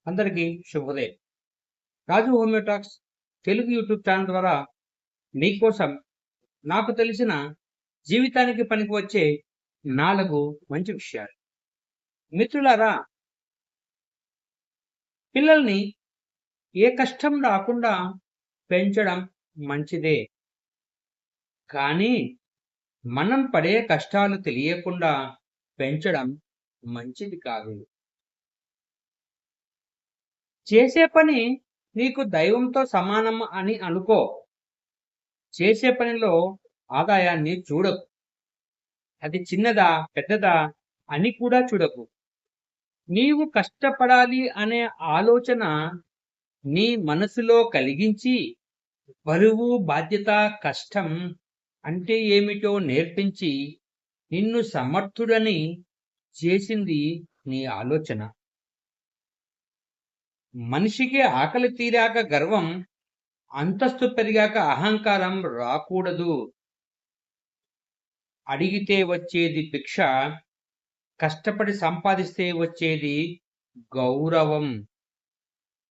అందరికీ శుభోదయం. రాజు హోమియోటాక్స్ Telugu YouTube channel ద్వారా మీకోసం నాకు తెలిసిన జీవితానికి పనికి వచ్చే 4 మంచి విషయాలు. మిత్రులారా, పిల్లల్ని ఏ కష్టం రాకుండా పెంచడం మంచిదే. కానీ మనం పడే కష్టాలు తెలియకుండా పెంచడం మంచిది కాదు. చేసే పని నీకు దైవంతో సమానం అని అనుకో. చేసే పనిలో ఆదాయాన్ని చూడకు. అది చిన్నదా పెద్దదా అని కూడా చూడకు. నీవు కష్టపడాలి అనే ఆలోచన నీ మనసులో కలిగించి బరువు బాధ్యత కష్టం అంటే ఏమిటో నేర్పించి నిన్ను సమర్థుడని చేసింది నీ ఆలోచన. మనిషికి ఆకలి తీరాక గర్వం, అంతస్తు పెరిగాక అహంకారం రాకూడదు. అడిగితే వచ్చేది భిక్ష, కష్టపడి సంపాదిస్తే వచ్చేది గౌరవం.